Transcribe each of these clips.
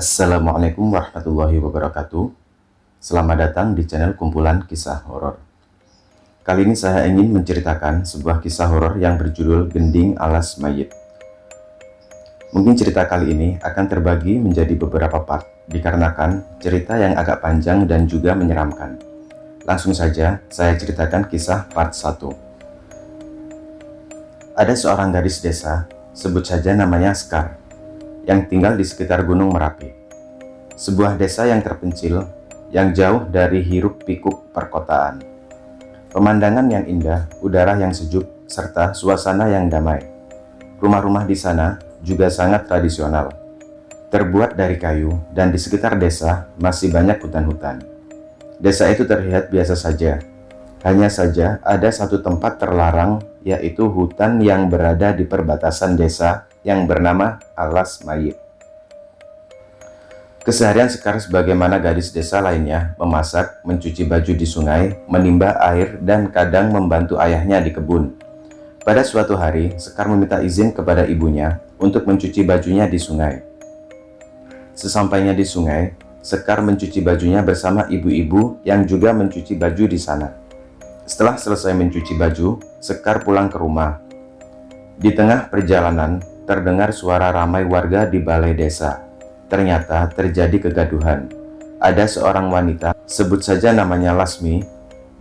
Assalamualaikum warahmatullahi wabarakatuh. Selamat datang di channel kumpulan kisah horor. Kali ini saya ingin menceritakan sebuah kisah horor yang berjudul Gending Alas Mayit. Mungkin cerita kali ini akan terbagi menjadi beberapa part, dikarenakan cerita yang agak panjang dan juga menyeramkan. Langsung saja saya ceritakan kisah part 1. Ada seorang gadis desa, sebut saja namanya Sekar, yang tinggal di sekitar Gunung Merapi, sebuah desa yang terpencil, yang jauh dari hiruk pikuk perkotaan. Pemandangan yang indah, udara yang sejuk, serta suasana yang damai. Rumah-rumah di sana juga sangat tradisional, terbuat dari kayu, dan di sekitar desa masih banyak hutan-hutan. Desa itu terlihat biasa saja. Hanya saja ada satu tempat terlarang, yaitu hutan yang berada di perbatasan desa yang bernama Alas Mayit. Keseharian Sekar sebagaimana gadis desa lainnya, memasak, mencuci baju di sungai, menimba air, dan kadang membantu ayahnya di kebun. Pada suatu hari, Sekar meminta izin kepada ibunya untuk mencuci bajunya di sungai. Sesampainya di sungai, Sekar mencuci bajunya bersama ibu-ibu yang juga mencuci baju di sana. Setelah selesai mencuci baju, Sekar pulang ke rumah. Di tengah perjalanan, terdengar suara ramai warga di balai desa. Ternyata terjadi kegaduhan. Ada seorang wanita, sebut saja namanya Lasmi,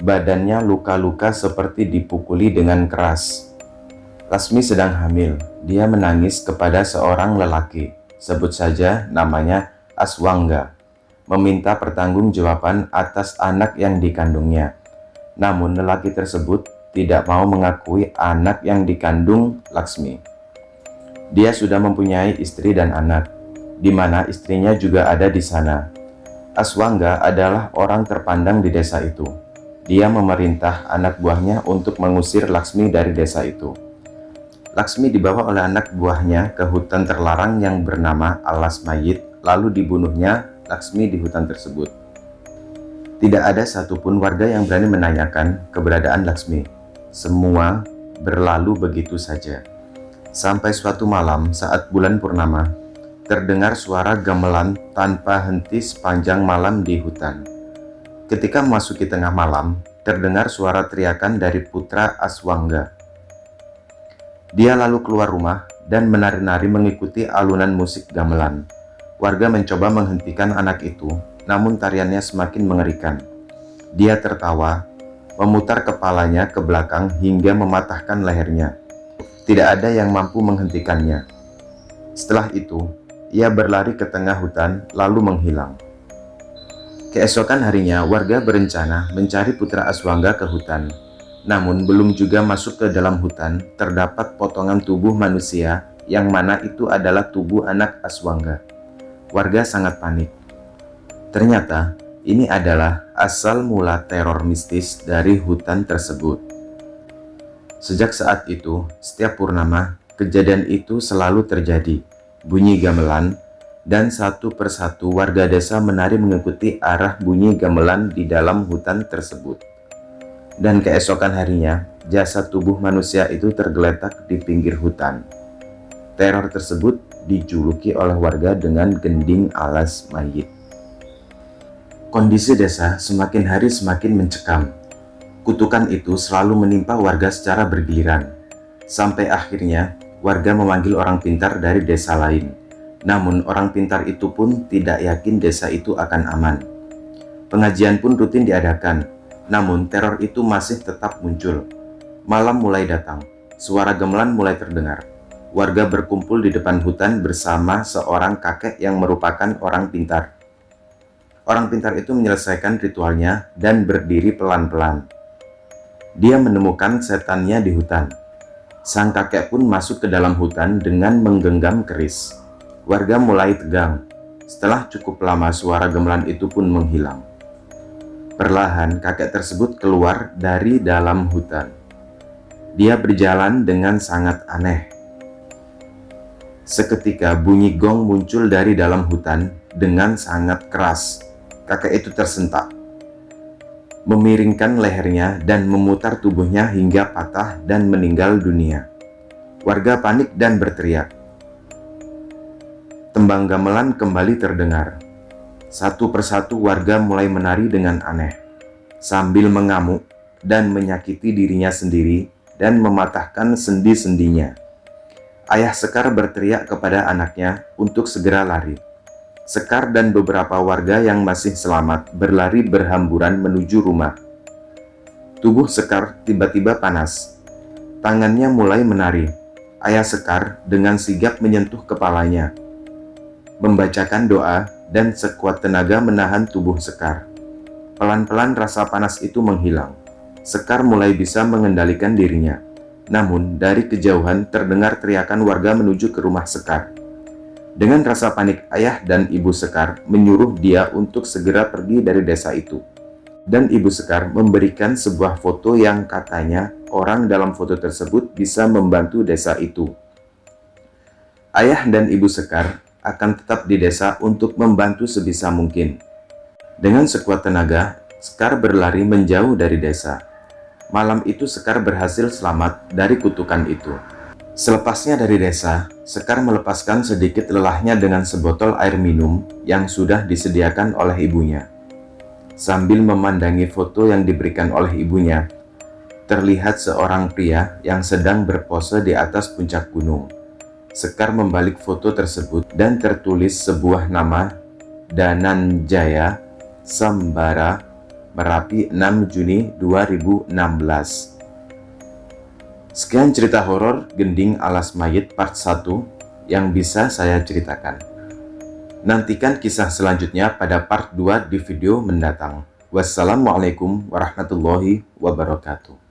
badannya luka-luka seperti dipukuli dengan keras. Lasmi sedang hamil. Dia menangis kepada seorang lelaki, sebut saja namanya Aswangga, meminta pertanggungjawaban atas anak yang dikandungnya. Namun lelaki tersebut tidak mau mengakui anak yang dikandung Laksmi. Dia sudah mempunyai istri dan anak, di mana istrinya juga ada di sana. Aswangga adalah orang terpandang di desa itu. Dia memerintah anak buahnya untuk mengusir Laksmi dari desa itu. Laksmi dibawa oleh anak buahnya ke hutan terlarang yang bernama Alas Mayit, lalu dibunuhnya Laksmi di hutan tersebut. Tidak ada satupun warga yang berani menanyakan keberadaan Laksmi. Semua berlalu begitu saja. Sampai suatu malam saat bulan purnama, terdengar suara gamelan tanpa henti sepanjang malam di hutan. Ketika memasuki tengah malam, terdengar suara teriakan dari putra Aswangga. Dia lalu keluar rumah dan menari-nari mengikuti alunan musik gamelan. Warga mencoba menghentikan anak itu, namun tariannya semakin mengerikan. Dia tertawa, memutar kepalanya ke belakang hingga mematahkan lehernya. Tidak ada yang mampu menghentikannya. Setelah itu, ia berlari ke tengah hutan lalu menghilang. Keesokan harinya, warga berencana mencari putra Aswangga ke hutan. Namun belum juga masuk ke dalam hutan, terdapat potongan tubuh manusia yang mana itu adalah tubuh anak Aswangga. Warga sangat panik. Ternyata ini adalah asal mula teror mistis dari hutan tersebut. Sejak saat itu, setiap purnama, kejadian itu selalu terjadi. Bunyi gamelan, dan satu persatu warga desa menari mengikuti arah bunyi gamelan di dalam hutan tersebut. Dan keesokan harinya, jasad tubuh manusia itu tergeletak di pinggir hutan. Teror tersebut dijuluki oleh warga dengan Gending Alas Mayit. Kondisi desa semakin hari semakin mencekam. Kutukan itu selalu menimpa warga secara bergiliran. Sampai akhirnya, warga memanggil orang pintar dari desa lain. Namun orang pintar itu pun tidak yakin desa itu akan aman. Pengajian pun rutin diadakan, namun teror itu masih tetap muncul. Malam mulai datang, suara gamelan mulai terdengar. Warga berkumpul di depan hutan bersama seorang kakek yang merupakan orang pintar. Orang pintar itu menyelesaikan ritualnya dan berdiri pelan-pelan. Dia menemukan setannya di hutan. Sang kakek pun masuk ke dalam hutan dengan menggenggam keris. Warga mulai tegang. Setelah cukup lama suara gamelan itu pun menghilang. Perlahan kakek tersebut keluar dari dalam hutan. Dia berjalan dengan sangat aneh. Seketika bunyi gong muncul dari dalam hutan dengan sangat keras. Kakek itu tersentak, memiringkan lehernya dan memutar tubuhnya hingga patah dan meninggal dunia. Warga panik dan berteriak. Tembang gamelan kembali terdengar. Satu persatu warga mulai menari dengan aneh, sambil mengamuk dan menyakiti dirinya sendiri dan mematahkan sendi-sendinya. Ayah Sekar berteriak kepada anaknya untuk segera lari. Sekar dan beberapa warga yang masih selamat berlari berhamburan menuju rumah. Tubuh Sekar tiba-tiba panas. Tangannya mulai menari. Ayah Sekar dengan sigap menyentuh kepalanya, membacakan doa, dan sekuat tenaga menahan tubuh Sekar. Pelan-pelan rasa panas itu menghilang. Sekar mulai bisa mengendalikan dirinya. Namun, dari kejauhan terdengar teriakan warga menuju ke rumah Sekar. Dengan rasa panik, ayah dan ibu Sekar menyuruh dia untuk segera pergi dari desa itu. Dan ibu Sekar memberikan sebuah foto yang katanya orang dalam foto tersebut bisa membantu desa itu. Ayah dan ibu Sekar akan tetap di desa untuk membantu sebisa mungkin. Dengan sekuat tenaga, Sekar berlari menjauh dari desa. Malam itu Sekar berhasil selamat dari kutukan itu. Selepasnya dari desa, Sekar melepaskan sedikit lelahnya dengan sebotol air minum yang sudah disediakan oleh ibunya. Sambil memandangi foto yang diberikan oleh ibunya, terlihat seorang pria yang sedang berpose di atas puncak gunung. Sekar membalik foto tersebut dan tertulis sebuah nama, Dananjaya Sembara, Merapi, 6 Juni 2016. Sekian cerita horor Gending Alas Mayit part 1 yang bisa saya ceritakan. Nantikan kisah selanjutnya pada part 2 di video mendatang. Wassalamualaikum warahmatullahi wabarakatuh.